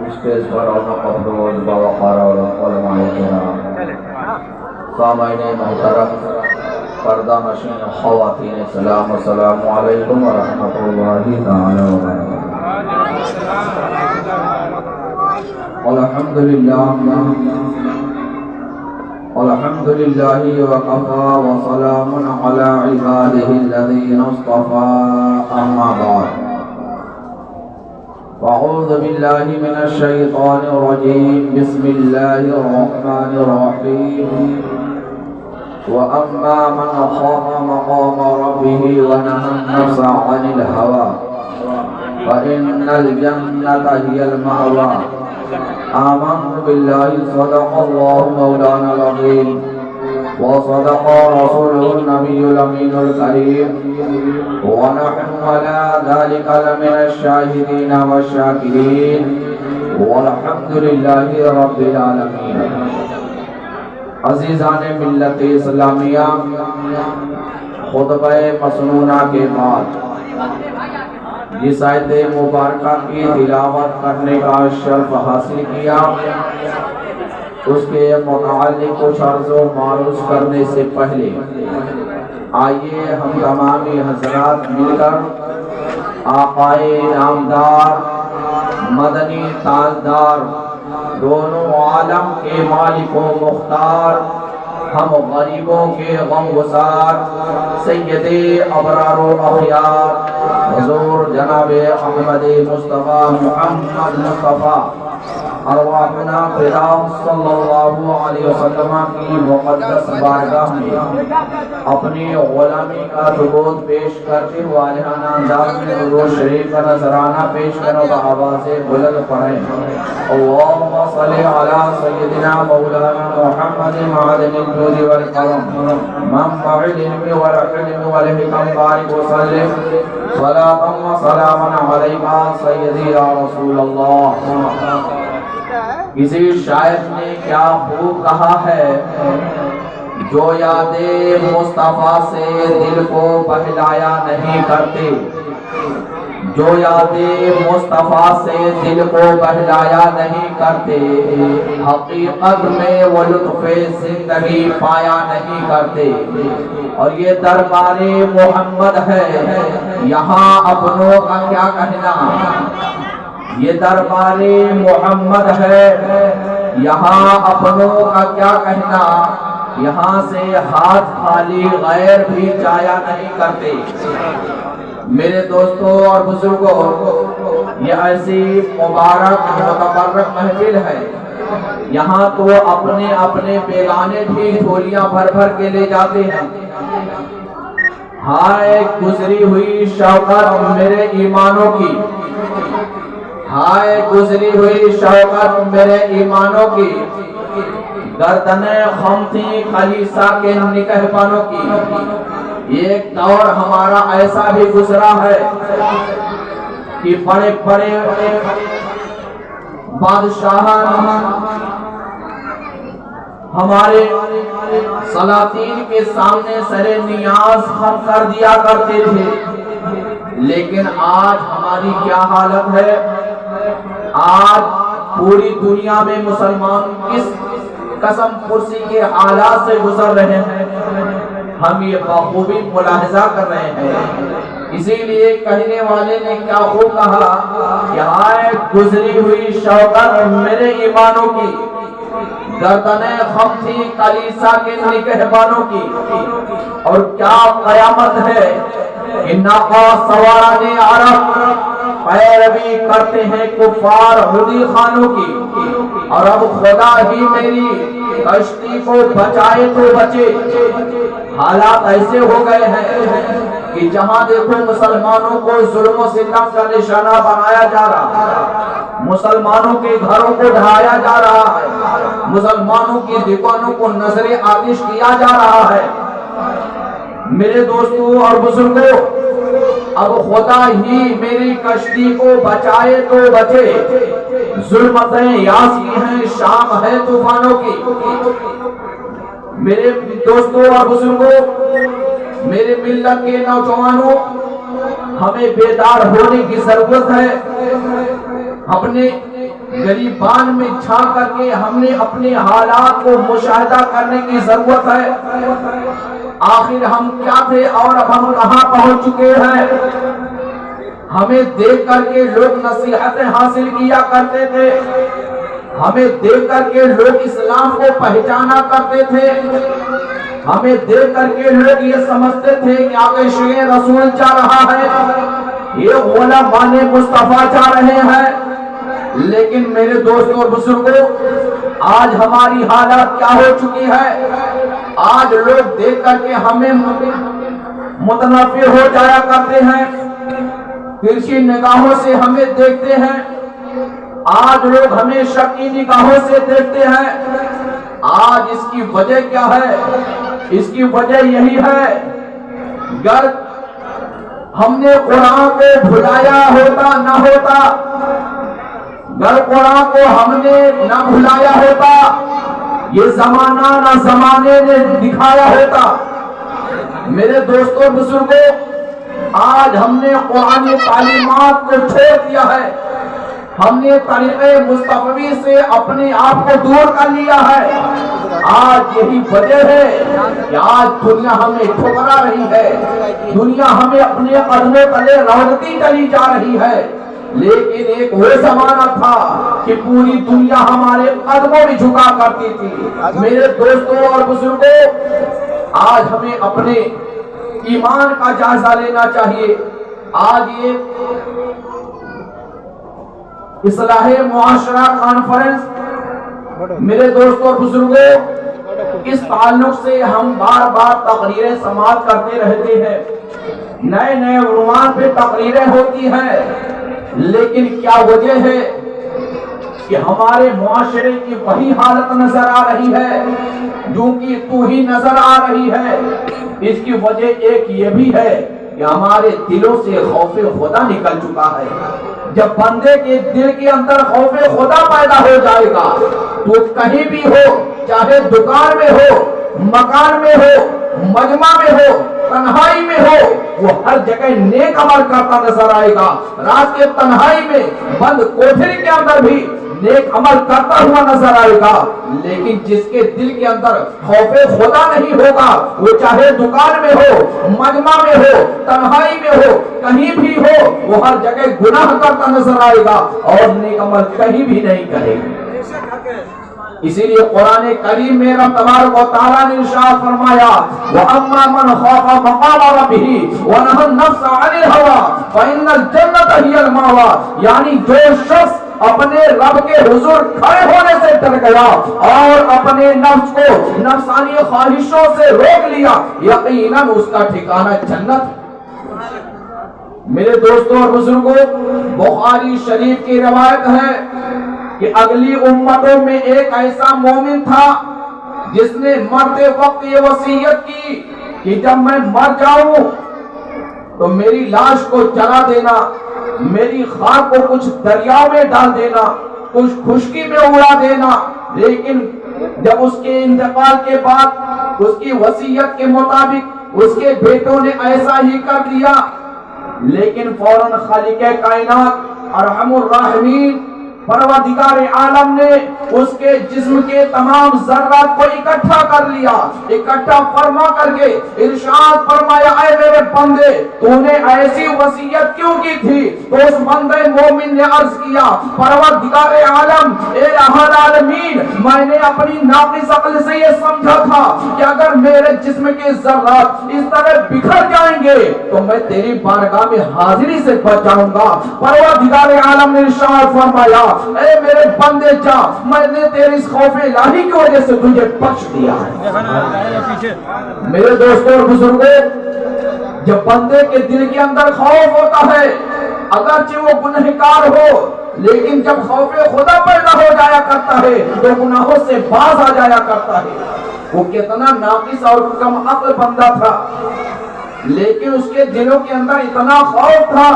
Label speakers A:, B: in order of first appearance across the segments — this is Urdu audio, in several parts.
A: اسٹیج پر رونق افروز باوقار علماء کرام، سامعین محترم، پردہ نشین خواتین، سلام علیکم ورحمۃ اللہ تعالی وبرکاتہ۔ الحمد للہ وکفا وسلام علی عبادہ الذین اصطفى، اما بعد فاعوذ باللہ من الشیطان الرجیم، بسم اللہ الرحمن الرحیم۔ وَأَمَّا مَنْ خَافَ مَقَامَ رَبِّهِ وَنَهَى النَّفْسَ عَنِ الْهَوَىٰ فَإِنَّ الْجَنَّةَ هِيَ الْمَأْوَىٰ۔ آمنت باللہ، صدق اللہ مولانا العظیم وصدق رسوله النبی الامین الکریم، ونحن على ذلك لمن الشاہدین والشاکرین، والحمد للہ رب العالمین۔ عزیزان ملت اسلامیہ، خطبہ مسنونہ کے بعد جس آیت مبارکہ کی تلاوت کرنے کا شرف حاصل کیا، اس کے متعلق کچھ عرض و معروض کرنے سے پہلے آئیے ہم تمامی حضرات مل کر آقائے نامدار، مدنی تاجدار، دونوں عالم کے مالک و مختار، ہم غریبوں کے غم گسار، سید ابرار و اخیار حضور جناب احمد مصطفیٰ محمد مصطفیٰ ارواحنا فدا صلی اللہ علیہ وسلم کی مقدس بارگاہ میں اپنی غلامی کا ثبوت پیش کرتے ہوئے والہانہ انداز میں درود شریف کا نذرانہ پیش کرنے کا آواز بلند پڑھیں۔ اللہم صلی علی سیدنا مولانا محمد معدن الجود والکرم، منبع العلم والحلم والحکم، بارک وسلم صلاۃ و سلاما علیک سیدی یا رسول اللہ۔ کسی شاعر نے کیا خوب کہا ہے، جو یاد مصطفیٰ سے دل کو بہلایا نہیں کرتے، جو یاد مصطفیٰ سے دل کو بہلایا نہیں کرتے، حقیقت میں وہ لطف زندگی پایا نہیں کرتے۔ اور یہ دربار محمد ہے، یہاں اپنوں کا کیا کہنا، یہ دربار محمد ہے، یہاں اپنوں کا کیا کہنا، یہاں سے ہاتھ خالی غیر بھی جایا نہیں کرتے۔ میرے دوستوں اور بزرگوں، یہ ایسی مبارک متبرک محفل ہے، یہاں تو اپنے اپنے بیگانے بھی جھولیاں بھر بھر کے لے جاتے ہیں۔ ہائے گزری ہوئی شوقت میرے ایمانوں کی، ہائے گزری ہوئی شوقت میرے ایمانوں کی، گردنیں خم تھی خلیصہ کے نگہبانوں کی۔ ایک دور ہمارا ایسا بھی گزرا ہے کہ بڑے بڑے بادشاہان ہمارے سلاطین کے سامنے سر نیاز خم کر دیا کرتے تھے، لیکن آج ہماری کیا حالت ہے؟ آج پوری دنیا میں مسلمان کس قسم پرسی کے حالات سے گزر رہے ہیں، ہم یہ بخوبی ملاحظہ کر رہے ہیں۔ اسی لیے کہنے والے نے کیا خوب کہا کہ ہائے گزری ہوئی شوقت میرے ایمانوں کی، گردنیں خم تھی کلیسا کے نگہبانوں کی۔ اور کیا قیامت ہے کہ ناقہ سواران عرب پیروی کرتے ہیں کفار ہدی خانوں کی، اور اب خدا ہی میری کشتی کو بچائے تو بچے۔ حالات ایسے ہو گئے ہیں کہ جہاں دیکھو مسلمانوں کو ظلم و ستم کا نشانہ بنایا جا رہا ہے، مسلمانوں کے گھروں کو ڈھایا جا رہا ہے، مسلمانوں کی دکانوں کو نظر آتش کیا جا رہا ہے۔ میرے دوستوں اور بزرگوں، اب خدا ہی میری کشتی کو بچائے تو بچے۔ ظلمتیں یاس کی ہیں، شام ہے طوفانوں کی۔ میرے دوستوں اور بزرگوں، میرے ملت کے نوجوانوں، ہمیں بیدار ہونے کی ضرورت ہے۔ گریبان میں جھانک کر کے ہم نے اپنے حالات کو مشاہدہ کرنے کی ضرورت ہے۔ آخر ہم کیا تھے اور اب ہم کہاں پہنچ چکے ہیں؟ ہمیں دیکھ کر کے لوگ نصیحتیں حاصل کیا کرتے تھے، ہمیں دیکھ کر کے لوگ اسلام کو پہچانا کرتے تھے، ہمیں دیکھ کر کے لوگ یہ سمجھتے تھے کہ آگے شیعہ رسول جا رہا ہے، یہ غلامان مصطفیٰ جا رہے ہیں۔ لیکن میرے دوستوں اور بزرگوں، آج ہماری حالت کیا ہو چکی ہے؟ آج لوگ دیکھ کر کے ہمیں متنفر ہو جایا کرتے ہیں، ترچھی نگاہوں سے ہمیں دیکھتے ہیں، آج لوگ ہمیں شکی نگاہوں سے دیکھتے ہیں۔ آج اس کی وجہ کیا ہے؟ اس کی وجہ یہی ہے، اگر ہم نے قرآن کو بھلایا ہوتا نہ ہوتا، اگر قرآن کو ہم نے نہ بھلایا ہوتا، یہ زمانہ نہ زمانے نے دکھایا ہوتا۔ میرے دوستوں بزرگوں، آج ہم نے قرآن تعلیمات کو چھوڑ دیا ہے، ہم نے طریقے مصطفی سے اپنے آپ کو دور کر لیا ہے۔ آج یہی وجہ ہے کہ آج دنیا ہمیں ٹھکرا رہی ہے، دنیا ہمیں اپنے قدموں تلے رونقتی چلی جا رہی ہے۔ لیکن ایک وہ زمانہ تھا کہ پوری دنیا ہمارے قدموں میں جھکا کرتی تھی۔ میرے دوستوں اور بزرگوں، آج ہمیں اپنے ایمان کا جائزہ لینا چاہیے۔ آج یہ اصلاح معاشرہ کانفرنس، میرے دوستوں اور بزرگوں، اس تعلق سے ہم بار بار تقریریں سماعت کرتے رہتے ہیں، نئے نئے عنوان پہ تقریریں ہوتی ہیں، لیکن کیا وجہ ہے کہ ہمارے معاشرے کی وہی حالت نظر آ رہی ہے جو کہ تو ہی نظر آ رہی ہے؟ اس کی وجہ ایک یہ بھی ہے کہ ہمارے دلوں سے خوف خدا نکل چکا ہے۔ جب بندے کے دل کے اندر خوف خدا پیدا ہو جائے گا تو کہیں بھی ہو، چاہے دکان میں ہو، مکان میں ہو، مجمع میں ہو، تنہائی میں ہو، وہ ہر جگہ نیک عمل کرتا نظر آئے گا۔ رات کے تنہائی میں بند کوٹھری کے اندر بھی نیک عمل کرتا ہوا نظر آئے گا۔ لیکن جس کے دل کے اندر خوف خدا نہیں ہوگا، وہ چاہے دکان میں ہو، مجمع میں ہو، تنہائی میں ہو، کہیں بھی ہو، وہ ہر جگہ گناہ کرتا نظر آئے گا اور نیک عمل کہیں بھی نہیں کرے گا۔ اسی لیے قرآن کریم میں رب تبارک و تعالیٰ نے ارشاد فرمایا، وَأَمَّا مَنْ خَافَ مَقَامَ رَبِّهِ وَنَهَى النَّفْسَ عَنِ الْهَوَىٰ فَإِنَّ الْجَنَّةَ هِيَ الْمَأْوَىٰ، یعنی جو شخص اپنے رب کے حضور کھڑے ہونے سے ڈر گیا اور اپنے نفس کو نفسانی خواہشوں سے روک لیا، یقیناً اس کا ٹھکانہ جنت۔ میرے دوستوں اور بزرگوں، بخاری شریف کی روایت ہے کہ اگلی امتوں میں ایک ایسا مومن تھا جس نے مرتے وقت یہ وصیت کی کہ جب میں مر جاؤں تو میری لاش کو جلا دینا، میری خاک کو کچھ دریاؤں میں ڈال دینا، کچھ خشکی میں اڑا دینا۔ لیکن جب اس کے انتقال کے بعد اس کی وصیت کے مطابق اس کے بیٹوں نے ایسا ہی کر دیا، لیکن فوراً خالق کائنات ارحم الراحمین پروردگار عالم نے اس کے جسم کے تمام ذرات کو اکٹھا کر لیا، اکٹھا فرما کر کے ارشاد فرمایا، اے میرے بندے، تو نے ایسی وصیت کیوں کی تھی؟ تو اس بندے مومن نے عرض کیا، پروردگار عالم، اے الہ العالمین، میں نے اپنی ناقص عقل سے یہ سمجھا تھا کہ اگر میرے جسم کے ذرات اس طرح بکھر جائیں گے تو میں تیری بارگاہ میں حاضری سے بچ جاؤں گا۔ پروردگار عالم نے ارشاد فرمایا، اے میرے بندے جا، میں نے تیری اس خوف الہی کی وجہ سے تجھے بخش دیا ہے۔ میرے دوستوں اور بزرگوں، جب بندے کے دل کے اندر خوف ہوتا ہے، اگرچہ وہ گنہگار ہو، لیکن جب خوف خدا پیدا ہو جایا کرتا ہے تو گناہوں سے باز آ جایا کرتا ہے۔ وہ کتنا ناقص اور کم عقل بندہ تھا، لیکن اس کے دلوں کے اندر اتنا خوف تھا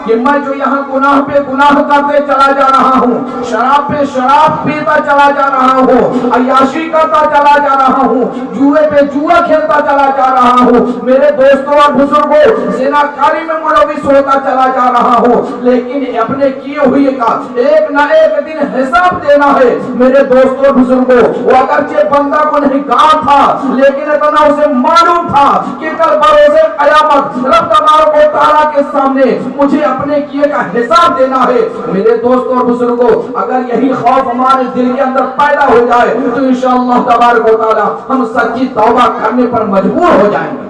A: کہ میں جو یہاں گناہ پہ گناہ کرتے چلا جا رہا ہوں، شراب پہ شراب پیتا چلا جا رہا ہوں، عیاشی کرتا چلا جا رہا ہوں، جوئے پہ جوا کھیلتا چلا جا رہا ہوں، میرے دوستوں اور بزرگوں زناکاری میں ملوث ہوتا چلا جا رہا ہوں، لیکن اپنے کیے ہوئے کا ایک نہ ایک دن حساب دینا ہے۔ میرے دوستوں اور بزرگوں، وہ اگرچہ بندہ کو نہیں کہا تھا، لیکن اتنا اسے معلوم تھا کہ کل بروز قیامت رب تبارک و تعالیٰ کے سامنے مجھے اپنے کیے کا حساب دینا ہے۔ میرے دوستوں اور بزرگوں، اگر یہی خوف ہمارے دل کے اندر پیدا ہو جائے تو انشاءاللہ تبارک و تعالیٰ ہم سچی توبہ کرنے پر مجبور ہو جائیں گے۔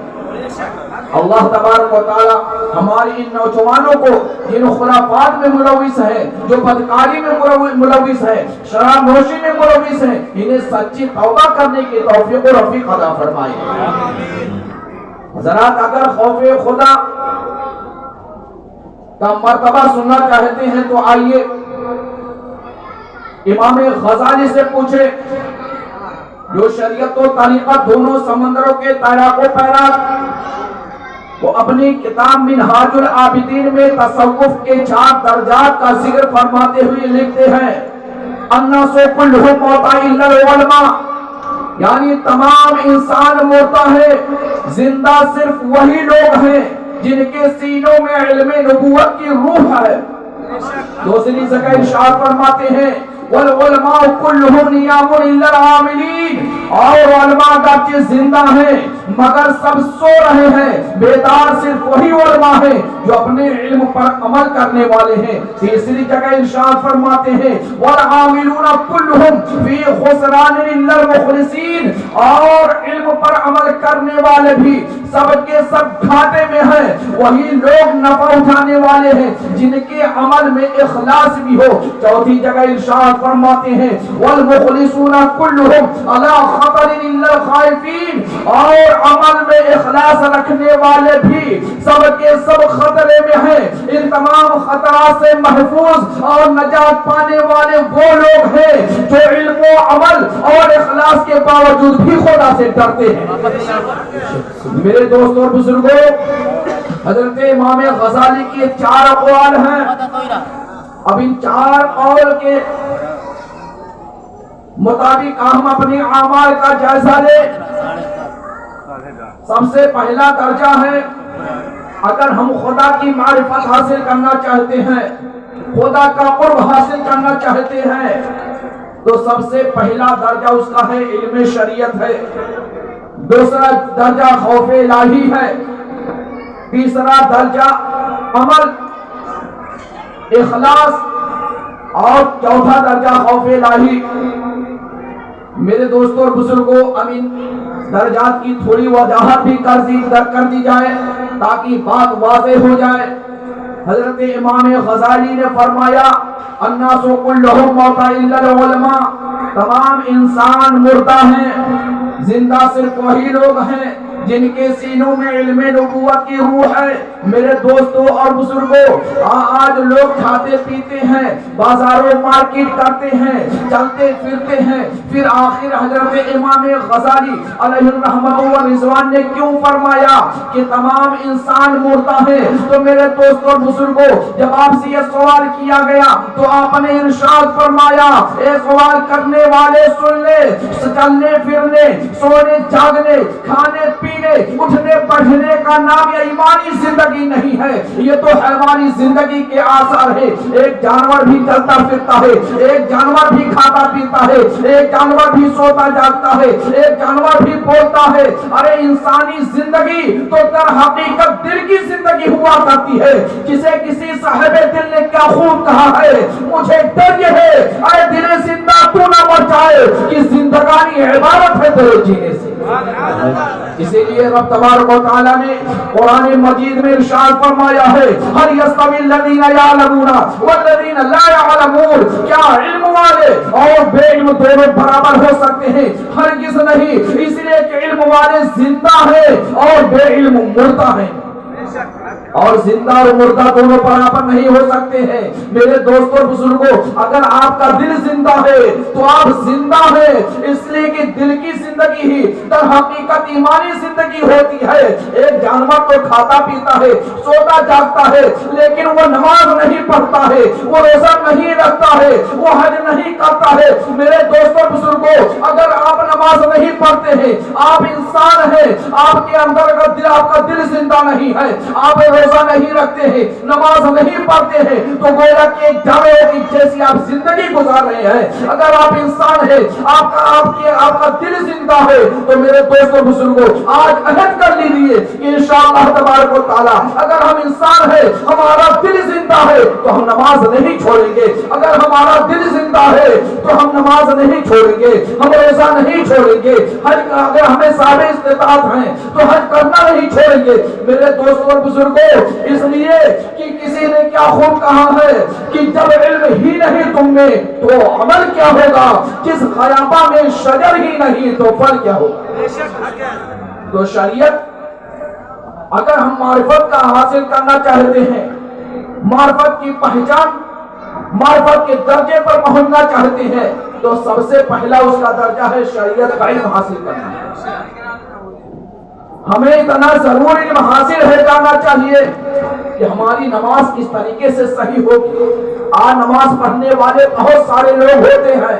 A: اللہ تبارک و تعالیٰ ہمارے ان نوجوانوں کو جن خرافات میں ملوث ہیں، جو بدکاری میں ملوث ہیں، شراب نوشی میں ملوث ہیں، انہیں سچی توبہ کرنے کی توفیق و رفیق عطا فرمائے۔ حضرات، اگر خوف خدا کا مرتبہ سننا چاہتے ہیں تو آئیے امام غزالی سے پوچھیں، جو شریعت و طریقت دونوں سمندروں کے تیراک و پیراک، وہ اپنی کتاب منہاج العابدین میں تصوف کے 4 درجات کا ذکر فرماتے ہوئے لکھتے ہیں، الناس کلہم موتى الا العلماء، یعنی تمام انسان مرتا ہے، زندہ صرف وہی لوگ ہیں جن کے سینوں میں علم نبوت کی روح ہے۔ دوسری جگہ ارشاد فرماتے ہیں، والعلماء کلہم نیام الا العاملین، اور علماء اگرچہ زندہ ہیں مگر سب سو رہے ہیں، بیدار صرف وہی علماء ہیں جو اپنے علم پر عمل کرنے والے ہیں۔ تیسری جگہ ارشاد فرماتے ہیں، والعاملون کلہم فی خسران الا المخلصین، اور علم پر عمل کرنے والے بھی سب کے سب گھاٹے میں ہیں، وہی لوگ نفع اٹھانے والے ہیں جن کے عمل میں اخلاص بھی ہو۔ چوتھی جگہ ارشاد فرماتے ہیں، والمخلصون کلہم علی خطر الا الخائفین، اور عمل میں اخلاص رکھنے والے بھی سب کے سب خطرے میں ہیں، ان تمام خطرات سے محفوظ اور نجات پانے والے وہ لوگ ہیں جو علم و عمل اور اخلاص کے باوجود بھی خدا سے ڈرتے ہیں۔ میرے دوستوں اور بزرگوں، حضرت امام غزالی کے 4 اقوال ہیں۔ اب ان 4 قول کے مطابق ہم اپنے اعمال کا جائزہ لیں۔ سب سے پہلا درجہ ہے، اگر ہم خدا کی معرفت حاصل کرنا چاہتے ہیں، خدا کا قرب حاصل کرنا چاہتے ہیں، تو سب سے پہلا درجہ اس کا ہے علم شریعت ہے، دوسرا درجہ خوف الہی ہے، تیسرا درجہ عمل اخلاص، اور چوتھا درجہ خوف الہی۔ میرے دوستوں اور بزرگوں، اب ان درجات کی تھوڑی وضاحت بھی کر دی جائے تاکہ بات واضح ہو جائے۔ حضرت امام غزالی نے فرمایا، الناس کلہم موتى الا العلماء، تمام انسان مردہ ہیں، زندہ صرف وہی لوگ ہیں جن کے سینوں میں علم نبوت کی روح ہے۔ میرے دوستوں اور بزرگوں، آج لوگ کھاتے پیتے ہیں، بازاروں مارکیٹ کرتے ہیں، چلتے پھرتے ہیں، پھر آخر حضرت امام غزالی علیہ الرحمۃ والرضوان نے کیوں فرمایا کہ تمام انسان مرتا ہے؟ تو میرے دوستوں اور بزرگوں، جب آپ سے یہ سوال کیا گیا تو آپ نے ارشاد فرمایا، اے سوال کرنے والے سن لے، چلنے پھرنے، سونے جاگنے، کھانے پینے، اٹھنے بیٹھنے کا نام یہ ایمانی زندگی نہیں ہے، یہ تو حیوانی زندگی کے آثار ہے۔ ایک جانور بھی چلتا پھرتا ہے، ایک جانور بھی کھاتا پیتا ہے، ایک جانور بھی سوتا جاگتا ہے، ایک جانور بھی بولتا ہے۔ ارے انسانی زندگی تو در حقیقت دل کی زندگی ہوا کرتی ہے، جسے کسی صاحب دل نے کیا خوب کہا ہے، مجھے ڈر یہ ہے اے دل زندہ تو نہ مر جائے کہ زندگانی عبارت ہے تیرے جینے سے۔ اسی لیے رب تبارک و تعالیٰ نے قرآن مجید میں ارشاد فرمایا ہے، هل يستوي الذين يعلمون والذين لا يعلمون، کیا علم والے اور بے علم دونوں برابر ہو سکتے ہیں؟ ہرگز نہیں، اس لیے کہ علم والے زندہ ہیں اور بے علم مردہ ہیں۔ اور زندہ اور مردہ دونوں برابر نہیں ہو سکتے ہیں میرے دوستوں اور بزرگوں. اگر آپ کا دل زندہ ہے تو آپ زندہ ہیں، اس لیے کہ دل کی زندگی ہی در حقیقت ایمانی زندگی ہوتی ہے. ایک جانور تو کھاتا پیتا ہے، سوتا جاگتا ہے، لیکن وہ نماز نہیں پڑھتا ہے، وہ روزہ نہیں رکھتا ہے، وہ حج نہیں کرتا ہے. میرے دوستوں بزرگوں، اگر آپ نماز نہیں پڑھتے ہیں، آپ انسان ہیں، آپ کے اندر اگر دل، آپ کا دل زندہ نہیں ہے، آپ روزہ نہیں رکھتے ہیں، نماز نہیں پڑھتے ہیں، تو گویا کہ ایک جانور کی جیسی آپ زندگی گزار رہے ہیں. اگر آپ انسان ہیں، آپ کا دل زندہ ہے، تو میرے دوستوں بزرگوں آج عہد کر لیجیے کہ انشاءاللہ تبارک و تعالی اگر ہم انسان ہیں، ہمارا دل زندہ ہے تو ہم نماز نہیں چھوڑیں گے. اگر ہمارا دل زندہ ہے تو ہم نماز نہیں چھوڑیں گے، ہم روزہ نہیں چھوڑیں گے، حج اگر ہمیں صاحب استطاعت ہیں تو حج کرنا نہیں چھوڑیں گے. میرے دوستوں اور بزرگوں، اس لیے کہ کسی نے کیا خوب کہا ہے کہ جب علم ہی نہیں تم میں تو عمل کیا ہوگا، جس خیابہ میں شجر ہی نہیں تو پھل کیا ہوگا. تو شریعت، اگر ہم معرفت کا حاصل کرنا چاہتے ہیں، معرفت کی پہچان، معرفت کے درجے پر پہنچنا چاہتے ہیں، تو سب سے پہلا اس کا درجہ ہے شریعت کا علم حاصل کرنا. ہمیں اتنا ضرور علم حاصل ہے جاننا چاہیے کہ ہماری نماز کس طریقے سے صحیح ہوگی. آج نماز پڑھنے والے بہت سارے لوگ ہوتے ہیں،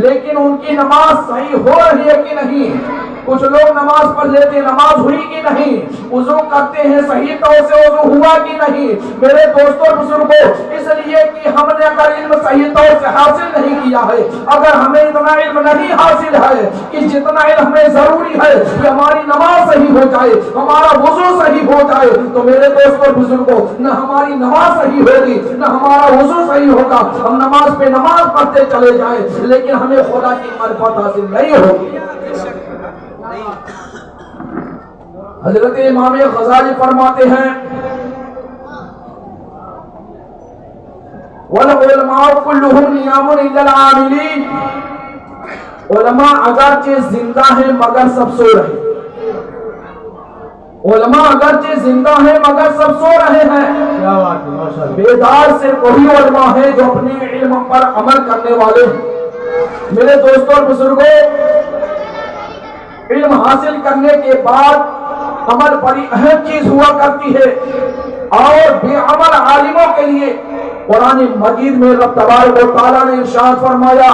A: لیکن ان کی نماز صحیح ہو رہی ہے کہ نہیں. کچھ لوگ نماز پڑھ لیتے ہیں، نماز ہوئی کہ نہیں، وضو کرتے ہیں صحیح طور سے وضو ہوا کہ نہیں. میرے دوستوں بزرگوں، اس لیے کہ ہم نے اگر علم صحیح طور سے حاصل نہیں کیا ہے، اگر ہمیں اتنا علم نہیں حاصل ہے کہ جتنا علم ہمیں ضروری ہے کہ ہماری نماز صحیح ہو جائے، ہمارا وضو صحیح ہو جائے، تو میرے دوستوں بزرگوں نہ ہماری نماز صحیح ہوگی نہ ہمارا وضو صحیح ہوگا. ہم نماز پہ نماز پڑھتے چلے جائیں لیکن ہمیں خدا کی معرفت حاصل نہیں ہوگی. حضرت امام غزالی فرماتے ہیں وَالْعُلَمَاءُ كُلُّهُمْ نِيَامٌ إِلَّا الْعَامِلِينَ. علماء اگرچہ زندہ ہیں مگر سب سو رہے. علماء اگرچہ زندہ ہیں مگر سب سو رہے ہیں. بیدار سے وہی علماء ہیں جو اپنے علم پر عمل کرنے والے ہیں. میرے دوستوں اور بزرگوں، علم حاصل کرنے کے بعد عمل بڑی اہم چیز ہوا کرتی ہے، اور بے عمل عالموں کے لیے قرآن مجید میں رب تبارک و تعالیٰ نے ارشاد فرمایا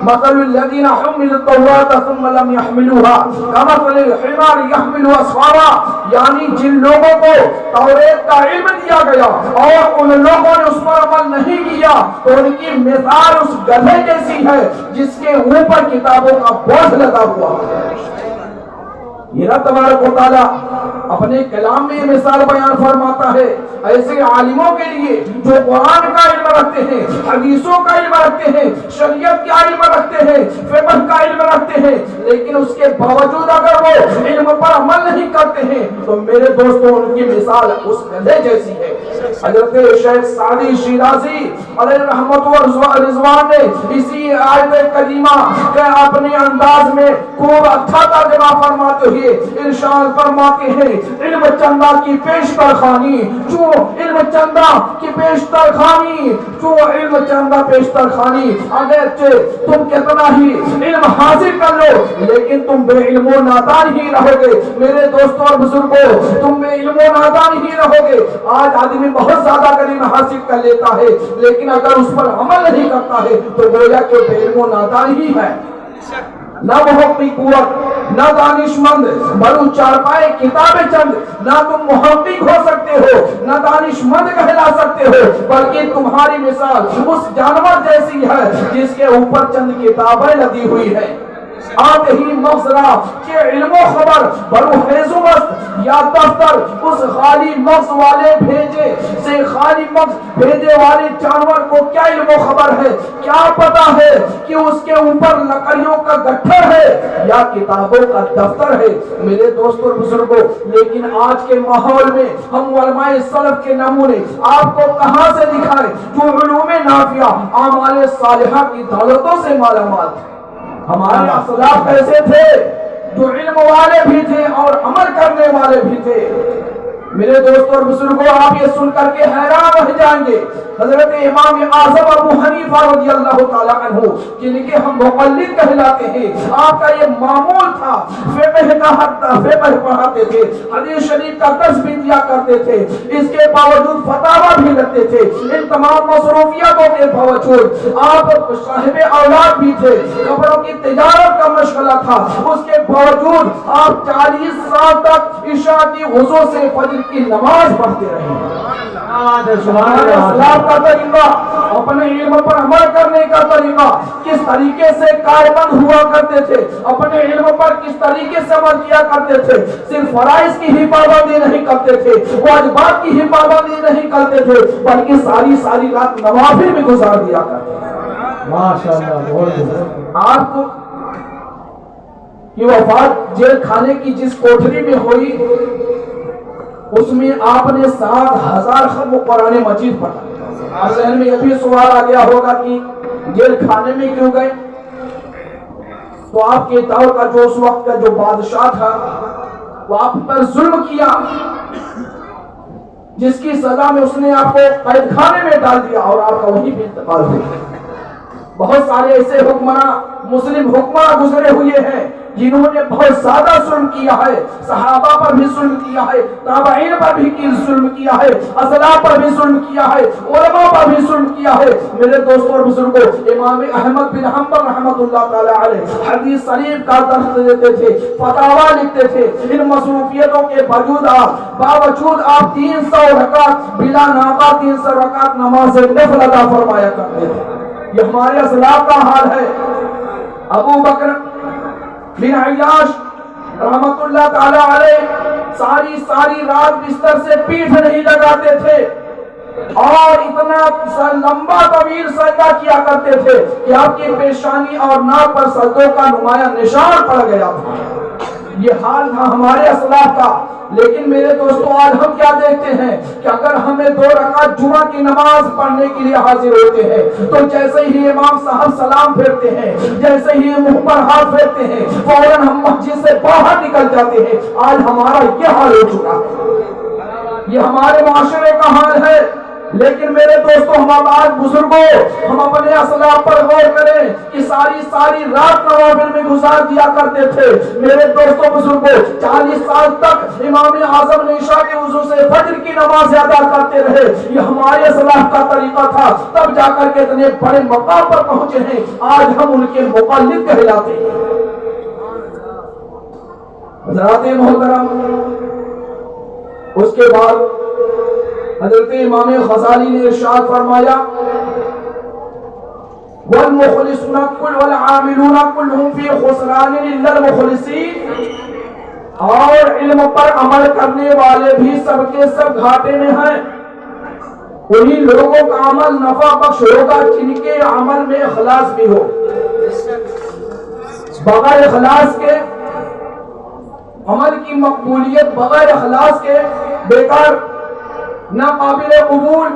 A: مثل الذین حملوا التوراۃ ثم لم يحملوها كمثل الحمار يحمل اسفارا. یعنی جن لوگوں کو توریت کا علم دیا گیا اور ان لوگوں نے اس پر عمل نہیں کیا تو ان کی مثال اس گدھے جیسی ہے جس کے اوپر کتابوں کا بوجھ لگا ہوا ہے. یہ رب تبارک و تعالیٰ اپنے کلام میں مثال بیان فرماتا ہے ایسے عالموں کے لیے جو قرآن کا علم رکھتے ہیں، حدیثوں کا علم رکھتے ہیں، شریعت کا علم رکھتے ہیں، فقہ کا علم رکھتے ہیں، لیکن اس کے باوجود اگر وہ علم پر عمل نہیں کرتے ہیں تو میرے دوستوں ان کی مثال اس گدھے جیسی ہے. حضرت شیخ سعدی شیرازی علیہ رحمت و رضوان نے اسی آیت کریمہ کے اپنے انداز میں خوب اچھا ترجمہ فرماتے ہوئے ارشاد فرماتے ہیں علم چندہ کی پیشتر خوانی جو علم چندہ کی پیشتر خوانی جو علم چندہ پیشتر خوانی. اگرچہ تم کتنا ہی علم حاصل کر لو لیکن تم بے علم و نادان ہی رہو گے. میرے دوستوں اور بزرگوں، تم بے علم و نادان ہی رہو گے. آج آدمی بہت زیادہ علم حاصل کر لیتا ہے لیکن اگر اس پر عمل نہیں کرتا ہے تو گویا کہ بے علم و نادان ہی ہے. نہ محقق قوت، نہ دانش مند، بلو چارپائے کتابیں چند. نہ تم محقق ہو سکتے ہو نہ دانش مند کہلا سکتے ہو، بلکہ تمہاری مثال اس جانور جیسی ہے جس کے اوپر چند کتابیں لگی ہوئی ہیں. آتے ہی مغزرہ کہ علم و خبر برو حیث و مست یا دفتر اس خالی مغز والے بھیجے سے خالی مغز بھیجے والے جانور کو کیا علم و خبر ہے، کیا پتا ہے کہ اس کے اوپر لکڑیوں کا گٹھر ہے یا کتابوں کا دفتر ہے. میرے دوستوں بزرگوں، لیکن آج کے ماحول میں ہم علماء سلف کے نمونے آپ کو کہاں سے دکھائیں جو علوم نافعہ اعمال صالحہ کی دولتوں سے مالا مال تھے. ہمارے اسلاف ایسے تھے جو علم والے بھی تھے اور عمل کرنے والے بھی تھے. میرے دوستوں اور بزرگوں، آپ یہ سن کر کے حیران رہ جائیں گے، حضرت امام اعظم ابو حنیفہ رضی اللہ تعالی عنہ جن کے ہم مقلد کہلاتے ہیں، آپ کا یہ معمول تھا، فقہ پڑھاتے تھے، حدیث شریف کا درس بھی دیا کرتے تھے، اس کے باوجود فتاویٰ بھی لگتے تھے، ان تمام مصروفیاتوں کے باوجود آپ صاحب اولاد بھی تھے، کپڑوں کی تجارت کا مشغلہ تھا، اس کے باوجود آپ 40 سال تک عشاء کی وضو سے فجر کی نماز پڑھتے رہے۔ اسلام کا طریقہ، اپنے علم پر عمل کرنے کا طریقہ، کس طریقے سے کاربند ہوا کرتے تھے، اپنے علم پر کس طریقے سے عمل کیا کرتے تھے، صرف فرائض کی ہی پابندی نہیں کرتے تھے، واجبات کی ہی پابندی نہیں کرتے تھے، بلکہ ساری رات نوافل میں گزار دیا کرتے تھے۔ ماشاءاللہ، آپ کو یہ وفات جیل خانے کی جس کوٹھری میں ہوئی، اس میں آپ نے 7000 ختم قرآن مجید پڑھا۔ آپ ذہن میں یہ بھی سوال آ گیا ہوگا کہ جیل خانے میں کیوں گئے؟ تو آپ کے دور کا جو اس وقت کا جو بادشاہ تھا وہ آپ پر ظلم کیا، جس کی سزا میں اس نے آپ کو قید خانے میں ڈال دیا اور آپ کا وہیں پہ انتقال ہو گیا۔ بہت سارے ایسے حکمراں، مسلم حکمراں گزرے ہوئے ہیں جنہوں نے بہت زیادہ ظلم کیا ہے، صحابہ پر بھی ظلم کیا ہے، تابعین پر بھی ظلم کیا ہے، اسلاف پر بھی ظلم کیا ہے، علماء پر بھی ظلم کیا ہے۔ میرے دوستوں اور بزرگوں، امام احمد بن حنبل رحمۃ اللہ تعالی علیہ حدیث شریف کا درس دیتے تھے، فتاویٰ لکھتے تھے، ان مصروفیتوں کے باوجود آپ 300 رکعت بلا ناغہ 300 رکعت نماز نفل ادا فرمایا کرتے تھے۔ یہ ہمارے اسلاف کا حال ہے۔ ابو بکر بن عیاش رحمت اللہ تعالی علیہ ساری رات بستر سے پیٹھ نہیں لگاتے تھے اور اتنا لمبا طویل سجدہ کیا کرتے تھے کہ آپ کی پیشانی اور ناک پر سجدوں کا نمایاں نشان پڑ گیا تھا۔ یہ حال تھا ہمارے اسلاف کا۔ لیکن میرے دوستو، آج ہم کیا دیکھتے ہیں کہ اگر ہمیں 2 رکعت جمعہ کی نماز پڑھنے کے لیے حاضر ہوتے ہیں تو جیسے ہی امام صاحب سلام پھیرتے ہیں، جیسے ہی منہ پر ہاتھ پھیرتے ہیں، فوراً ہم مسجد سے باہر نکل جاتے ہیں۔ آج ہمارا یہ حال ہو چکا ہے، یہ ہمارے معاشرے کا حال ہے۔ لیکن میرے دوستو، ہم آج بزرگوں، ہم اپنے اسلاف پر غور کریں کہ ساری رات نوافل میں گزار دیا کرتے تھے۔ میرے دوستو بزرگوں، 40 سال تک امام اعظم نے عشاء کے وضو سے فجر کی نماز ادا کرتے رہے۔ یہ ہمارے اسلاف کا طریقہ تھا، تب جا کر کے اتنے بڑے مقام پر پہنچے ہیں۔ آج ہم ان کے مقلد کہلاتے ہیں۔ حضرات محترم، اس کے بعد حضرت امام غزالی نے ارشاد فرمایا، والمخلصون والعاملون كلهم في خسران الا المخلصين، اور علم پر عمل کرنے والے بھی سب کے سب گھاٹے میں ہیں۔ انہی لوگوں کا عمل نفع بخش ہوگا جن کے عمل میں اخلاص بھی ہو۔ بغیر اخلاص کے عمل کی مقبولیت بغیر اخلاص کے بیکار، ناقابل قبول،